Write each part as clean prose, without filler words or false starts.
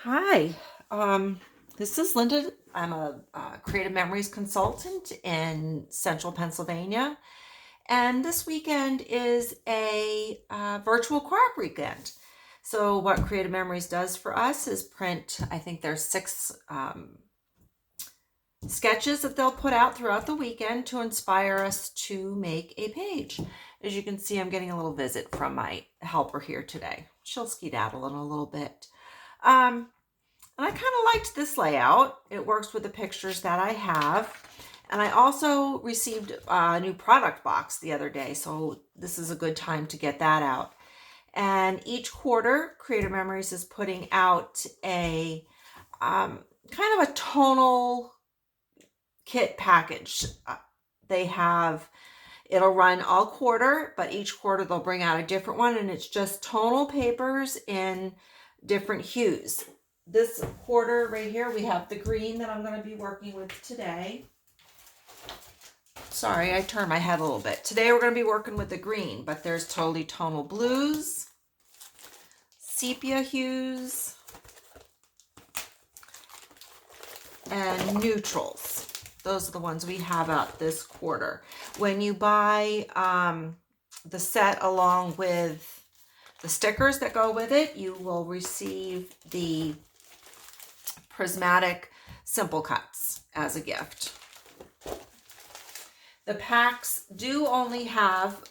Hi, this is Linda. I'm a creative memories consultant in central Pennsylvania, and this weekend is a virtual craft weekend. So, what Creative Memories does for us is print, I think there's six sketches that they'll put out throughout the weekend to inspire us to make a page. As you can see, I'm getting a little visit from my helper here today. She'll skedaddle in a little bit. And I kind of liked this layout. It works with the pictures that I have. And I also received a new product box the other day, so this is a good time to get that out. And each quarter, Creative Memories is putting out a kind of a tonal kit package. It'll run all quarter, but each quarter they'll bring out a different one, and it's just tonal papers in different hues. This quarter right here, we have the green that I'm going to be working with today. Sorry, I turned my head a little bit. Today we're going to be working with the green, but there's Totally Tonal Blues, sepia hues, and neutrals. Those are the ones we have out this quarter. When you buy the set along with the stickers that go with it, you will receive the prismatic simple cuts as a gift. The packs do only have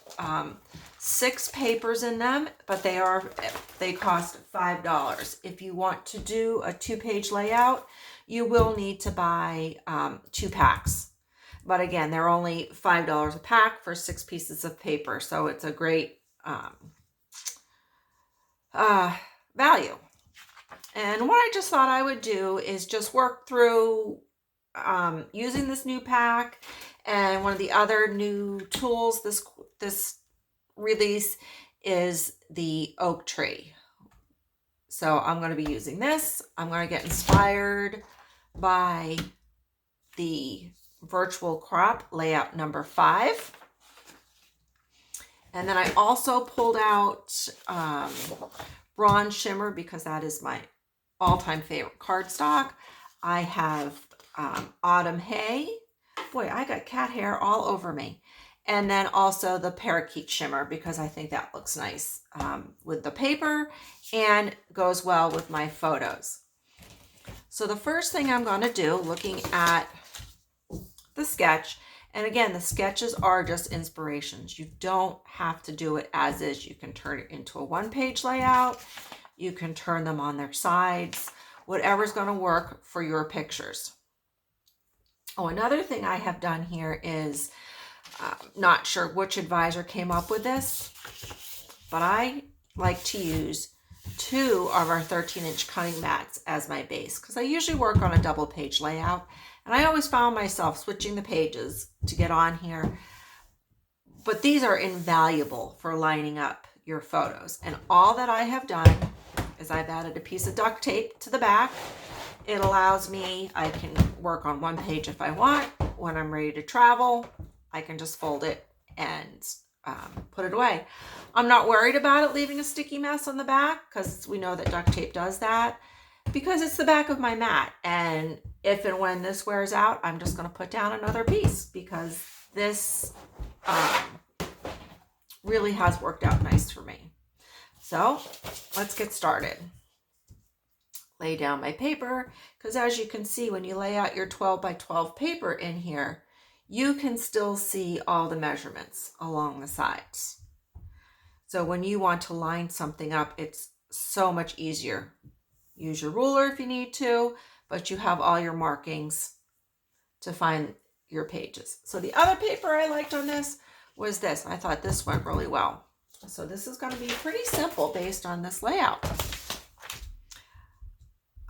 6 papers in them, but they cost $5. If you want to do a 2-page layout, you will need to buy 2 packs. But again, they're only $5 a pack for 6 pieces of paper, so it's a great value. And what I just thought I would do is just work through using this new pack. And one of the other new tools this release is the oak tree. So I'm going to be using this. I'm going to get inspired by the virtual crop layout number 5. And then I also pulled out bronze shimmer because that is my all-time favorite cardstock. I have autumn hay. Boy, I got cat hair all over me. And then also the parakeet shimmer because I think that looks nice with the paper and goes well with my photos. So the first thing I'm going to do, looking at the sketch, and again, the sketches are just inspirations. You don't have to do it as is. You can turn it into a 1-page layout. You can turn them on their sides, whatever's going to work for your pictures. Oh, another thing I have done here is, not sure which advisor came up with this, but I like to use 2 of our 13-inch cutting mats as my base because I usually work on a double-page layout, and I always found myself switching the pages to get on here. But these are invaluable for lining up your photos. And all that I have done is I've added a piece of duct tape to the back. It allows me, I can work on 1 page if I want. When I'm ready to travel, I can just fold it and put it away. I'm not worried about it leaving a sticky mess on the back because we know that duct tape does that, because it's the back of my mat. And if and when this wears out, I'm just going to put down another piece because this really has worked out nice for me. So let's get started. Lay down my paper, because as you can see, when you lay out your 12 by 12 paper in here, you can still see all the measurements along the sides. So when you want to line something up, it's so much easier. Use your ruler if you need to, but you have all your markings to find your pages. So the other paper I liked on this was this. I thought this went really well. So this is going to be pretty simple based on this layout.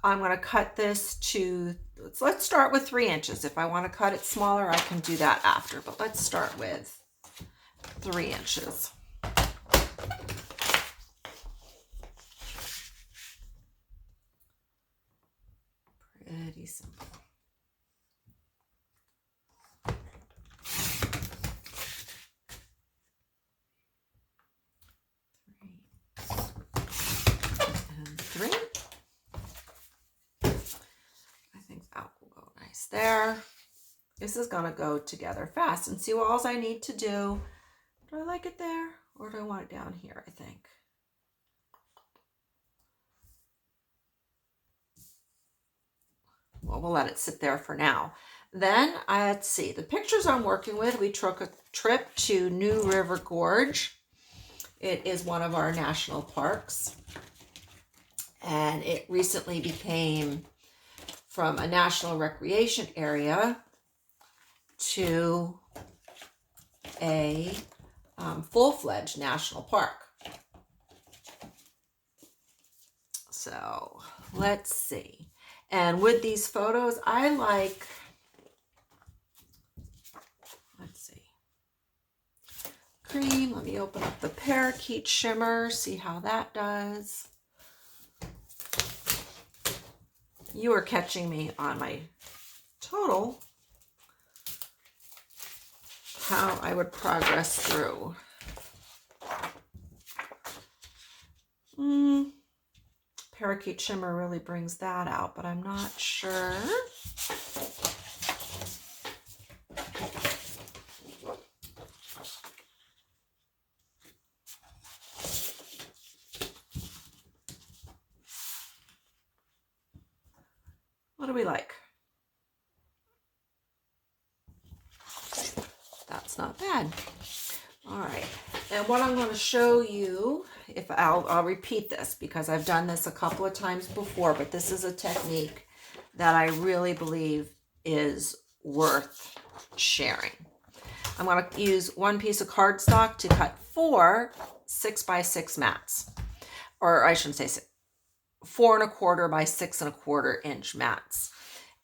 I'm going to cut this to, let's start with 3 inches. If I want to cut it smaller, I can do that after, but let's start with 3 inches. Pretty simple. And 3. there. This is gonna go together fast. And see what else I need to do. Do I like it there or do I want it down here, I think? Well, we'll let it sit there for now. Then, let's see, the pictures I'm working with, we took a trip to New River Gorge. It is one of our national parks. And it recently became from a national recreation area to a full-fledged national park. So let's see. And with these photos, I like, let's see, cream. Let me open up the Parakeet Shimmer, see how that does. You are catching me on my total, how I would progress through. Parakeet Shimmer really brings that out, but I'm not sure. What do we like? That's not bad. All right, and what I'm going to show you, if I'll repeat this because I've done this a couple of times before, but this is a technique that I really believe is worth sharing. I'm going to use one piece of cardstock to cut 4 6x6 mats, or I shouldn't say 4 1/4 by 6 1/4 inch mats.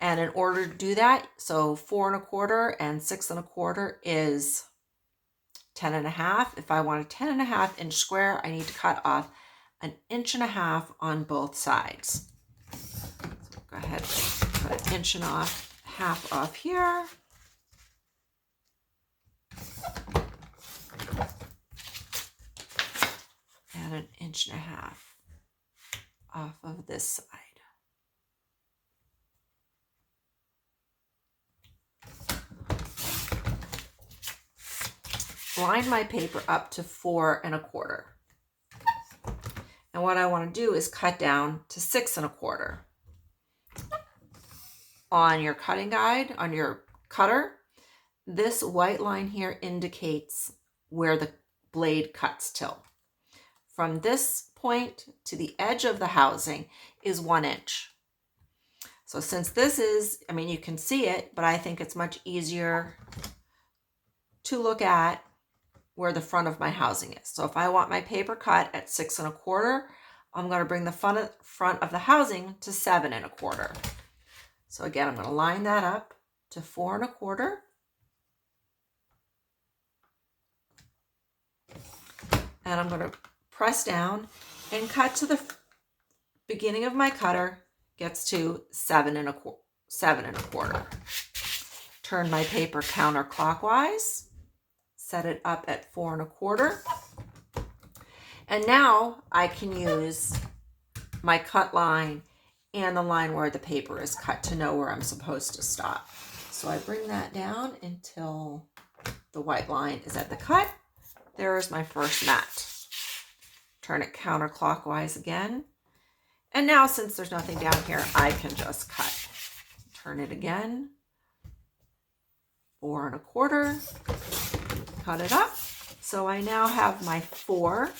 And in order to do that, so 4 1/4 and 6 1/4 is 10 1/2. If I want a 10 1/2 inch square, I need to cut off 1 1/2 inches on both sides. So go ahead, put 1 1/2 off here. And 1 1/2 inches off of this side. Line my paper up to 4 1/4. And what I want to do is cut down to 6 1/4. On your cutting guide, on your cutter, this white line here indicates where the blade cuts till. From this point to the edge of the housing is 1 inch. So since this is, I mean, you can see it, but I think it's much easier to look at where the front of my housing is. So if I want my paper cut at 6 1/4, I'm going to bring the front of the housing to 7 1/4. So again, I'm going to line that up to 4 1/4. And I'm going to press down and cut to the beginning of my cutter gets to 7 1/4. Turn my paper counterclockwise. Set it up at 4 1/4. And now I can use my cut line and the line where the paper is cut to know where I'm supposed to stop. So I bring that down until the white line is at the cut. There's my first mat. Turn it counterclockwise again. And now since there's nothing down here, I can just cut. Turn it again. 4 1/4. Cut it up. So I now have my 4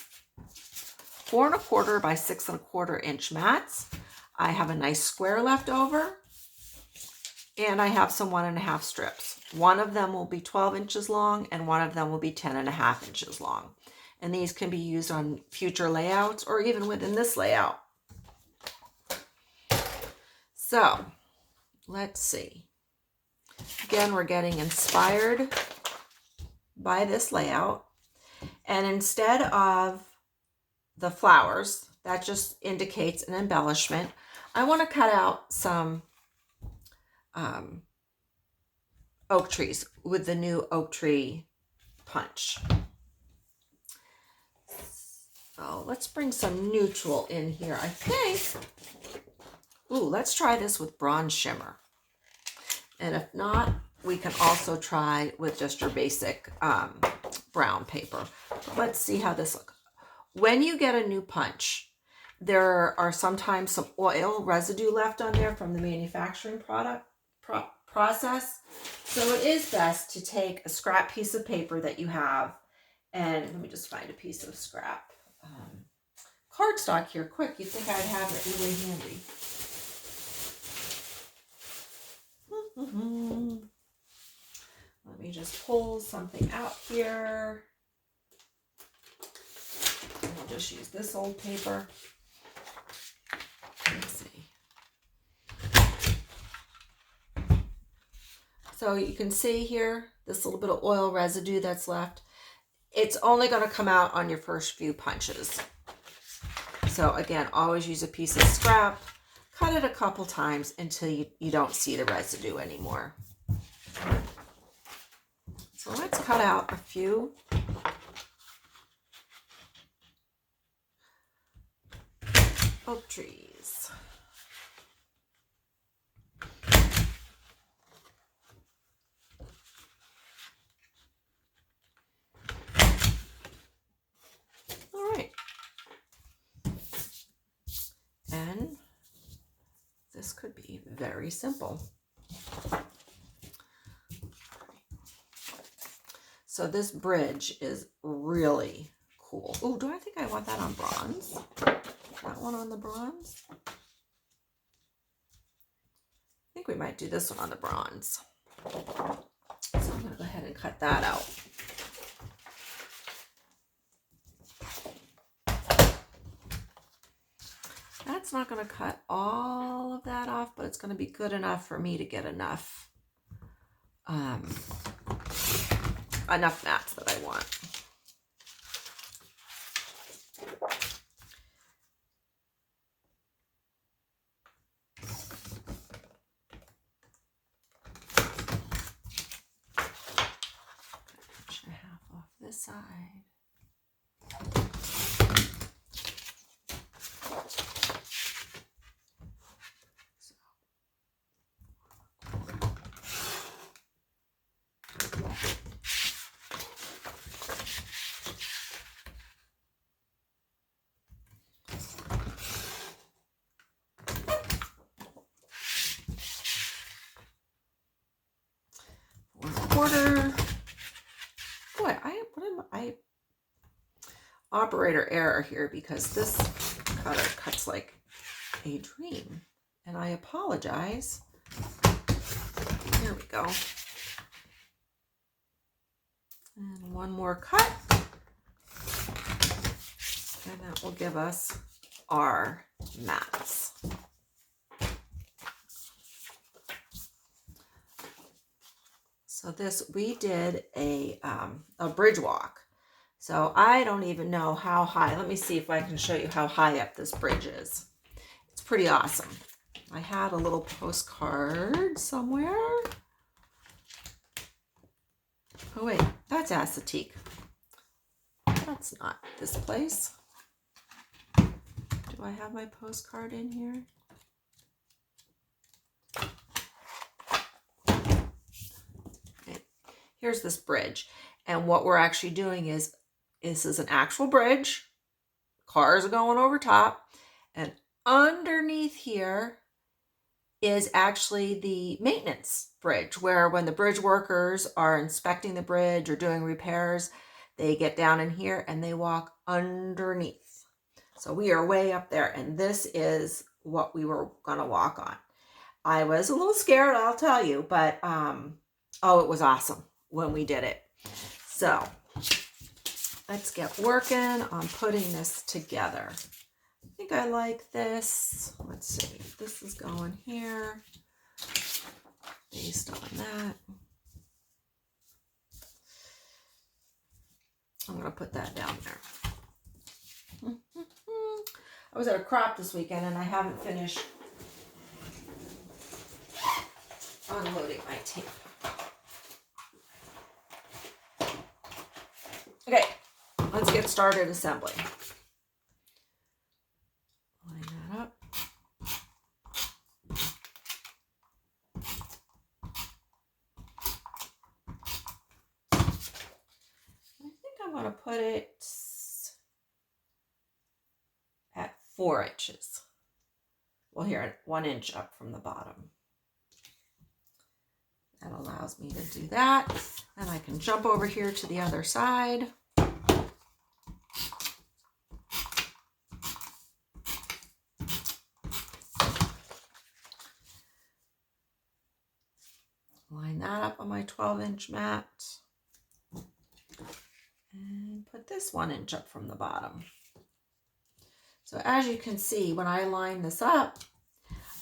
1/4 by 6 1/4 inch mats. I have a nice square left over, and I have some 1 1/2 strips. One of them will be 12 inches long, and one of them will be 10 1/2 inches long. And these can be used on future layouts or even within this layout. So let's see. Again, we're getting inspired by this layout. And instead of the flowers, that just indicates an embellishment, I want to cut out some oak trees with the new oak tree punch. So let's bring some neutral in here, I think. Ooh, let's try this with bronze shimmer. And if not, we can also try with just your basic brown paper. But let's see how this looks. When you get a new punch, there are sometimes some oil residue left on there from the manufacturing process. So it is best to take a scrap piece of paper that you have, and let me just find a piece of scrap cardstock here quick. You'd think I'd have it really handy. Let me just pull something out here. And I'll just use this old paper. Let's see. So you can see here, this little bit of oil residue that's left. It's only going to come out on your first few punches. So again, always use a piece of scrap. Cut it a couple times until you don't see the residue anymore. So let's cut out a few. Oak trees. All right. And this could be very simple. So this bridge is really cool. Oh, do I think I want that on bronze? That one on the bronze? I think we might do this one on the bronze. So I'm going to go ahead and cut that out. That's not going to cut all of that off, but it's going to be good enough for me to get enough mats that I want. Half off this side. Quarter. Boy, I operator error here because this cutter cuts like a dream, and I apologize. There we go. And one more cut, and that will give us our mats. So this, we did a bridge walk. So I don't even know how high. Let me see if I can show you how high up this bridge is. It's pretty awesome. I had a little postcard somewhere. Oh wait, that's acetique. That's not this place. Do I have my postcard in here? Here's this bridge, and what we're actually doing is, this is an actual bridge. Cars are going over top, and underneath here is actually the maintenance bridge, where when the bridge workers are inspecting the bridge or doing repairs, they get down in here and they walk underneath. So we are way up there, and this is what we were gonna walk on. I was a little scared, I'll tell you, but oh, it was awesome when we did it. So let's get working on putting this together. I think I like this. Let's see, this is going here based on that. I'm gonna put that down there. I was at a crop this weekend and I haven't finished unloading my tape. Okay, let's get started assembling. Line that up. put it at 4 inches. Well, here, 1 inch up from the bottom. That allows me to do that. And I can jump over here to the other side. Line that up on my 12-inch mat. And put this 1 inch up from the bottom. So as you can see, when I line this up,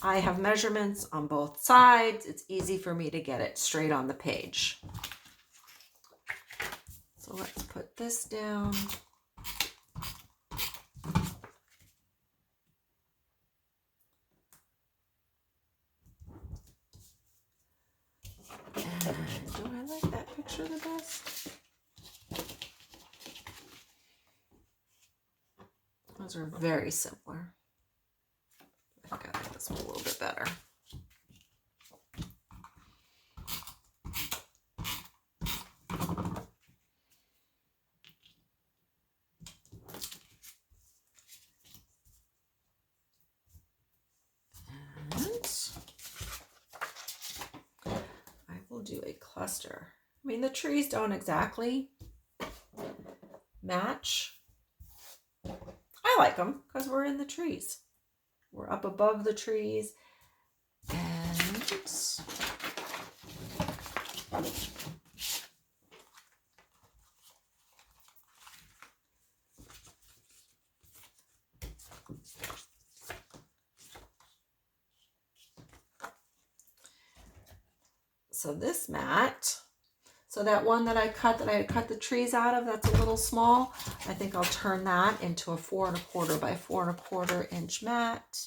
I have measurements on both sides. It's easy for me to get it straight on the page. So let's put this down. And do I like that picture the best? Those are very similar. I think I like this one a little bit better. Do a cluster. I mean, the trees don't exactly match. I like them because we're in the trees. We're up above the trees. And so this mat, so that one that I had cut the trees out of, that's a little small. I think I'll turn that into a 4 1/4 by 4 1/4 inch mat.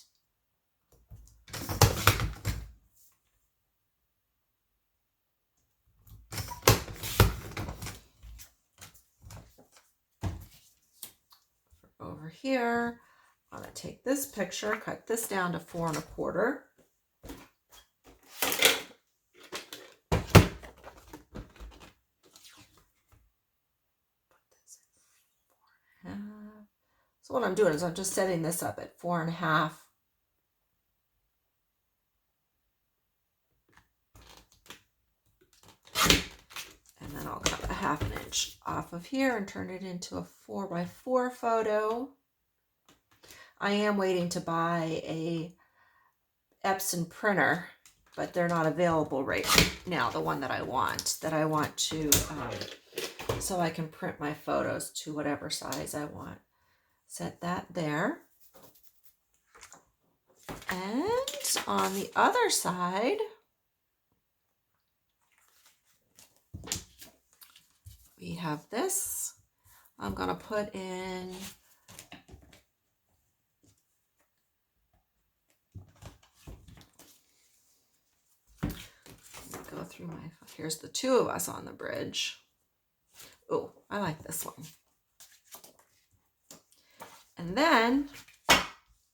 Over here, I'm going to take this picture, cut this down to 4 1/4. So what I'm doing is I'm just setting this up at 4 1/2. And then I'll cut a 1/2 inch off of here and turn it into a 4 by 4 photo. I am waiting to buy a Epson printer, but they're not available right now. The one that I want to, so I can print my photos to whatever size I want. Set that there. And on the other side, we have this. I'm going to put in go through my, here's the two of us on the bridge. Oh, I like this one. And then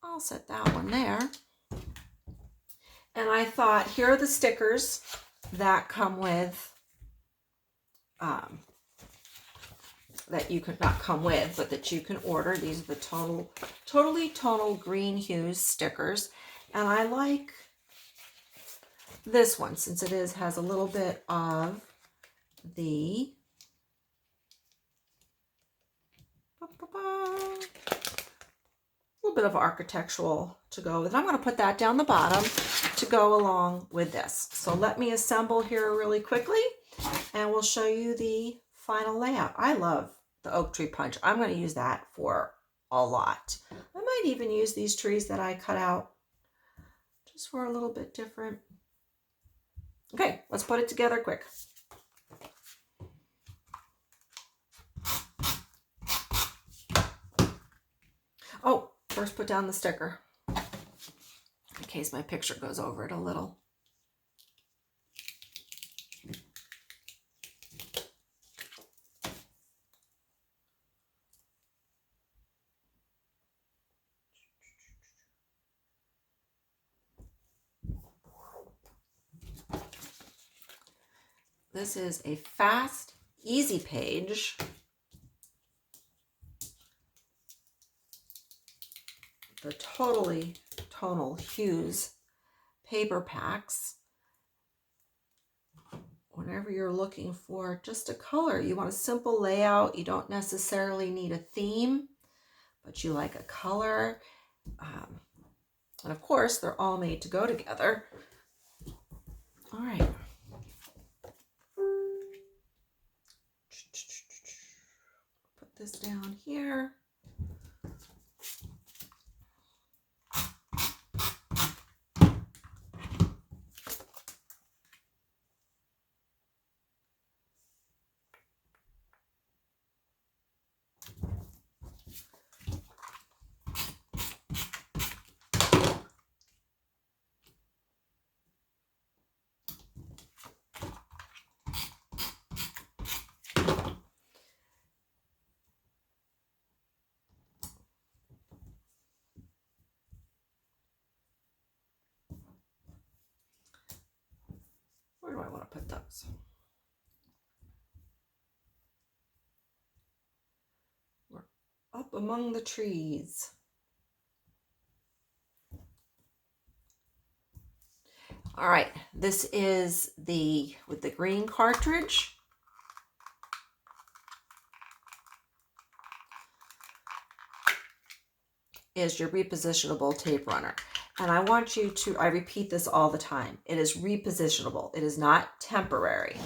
I'll set that one there. And I thought, here are the stickers that come with, that you could not come with, but that you can order. These are the Totally Tonal Green Hues stickers. And I like this one since it has a little bit of the little bit of architectural to go with. I'm going to put that down the bottom to go along with this. So let me assemble here really quickly and we'll show you the final layout. I love the oak tree punch. I'm going to use that for a lot. I might even use these trees that I cut out just for a little bit different. Okay, let's put it together quick. Oh, first put down the sticker in case my picture goes over it a little. This is a fast, easy page the Totally Tonal Hues paper packs. Whenever you're looking for just a color, you want a simple layout. You don't necessarily need a theme, but you like a color. And of course, they're all made to go together. All right. Put this down here. Where do I want to put those? We're up among the trees. All right, this is with the green cartridge. Is your repositionable tape runner. And I want you to, I repeat this all the time, it is repositionable. It is not temporary.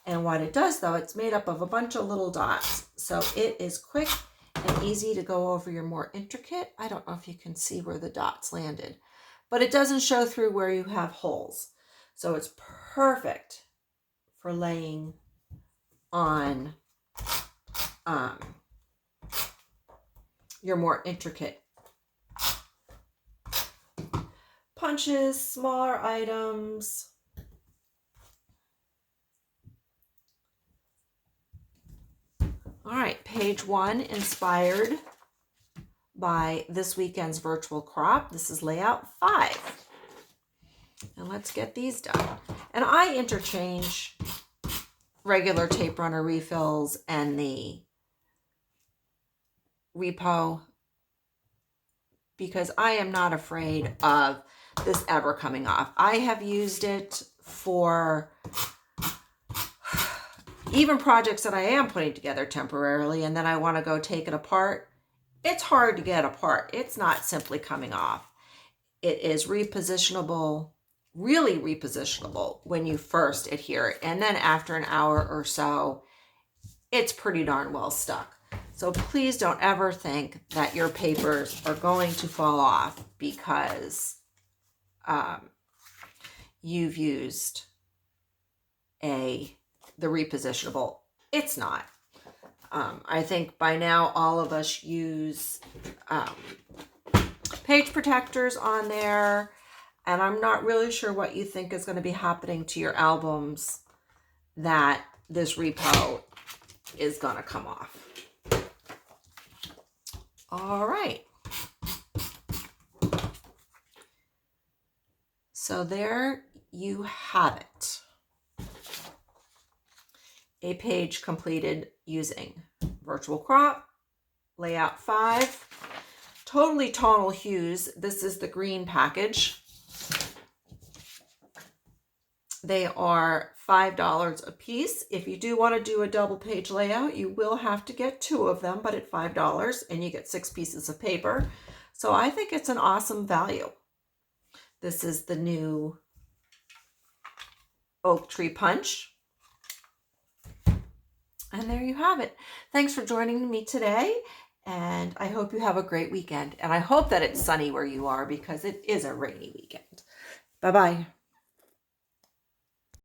And what it does though, it's made up of a bunch of little dots. So it is quick and easy to go over your more intricate. I don't know if you can see where the dots landed, but it doesn't show through where you have holes. So it's perfect for laying on your more intricate punches, smaller items. All right, page 1, inspired by this weekend's virtual crop. This is layout 5. And let's get these done. And I interchange regular tape runner refills and the repo because I am not afraid of this ever coming off. I have used it for even projects that I am putting together temporarily and then I want to go take it apart. It's hard to get apart. It's not simply coming off. It is repositionable, really repositionable when you first adhere it. And then after an hour or so, it's pretty darn well stuck. So please don't ever think that your papers are going to fall off because you've used the repositionable. It's not. I think by now all of us use page protectors on there, and I'm not really sure what you think is going to be happening to your albums that this repo is going to come off. All right. So there you have it. A page completed using virtual crop, layout 5, Totally Tonal Hues. This is the green package. They are $5 a piece. If you do want to do a double page layout, you will have to get 2 of them, but at $5 and you get 6 pieces of paper. So I think it's an awesome value. This is the new oak tree punch. And there you have it. Thanks for joining me today. And I hope you have a great weekend. And I hope that it's sunny where you are because it is a rainy weekend. Bye-bye.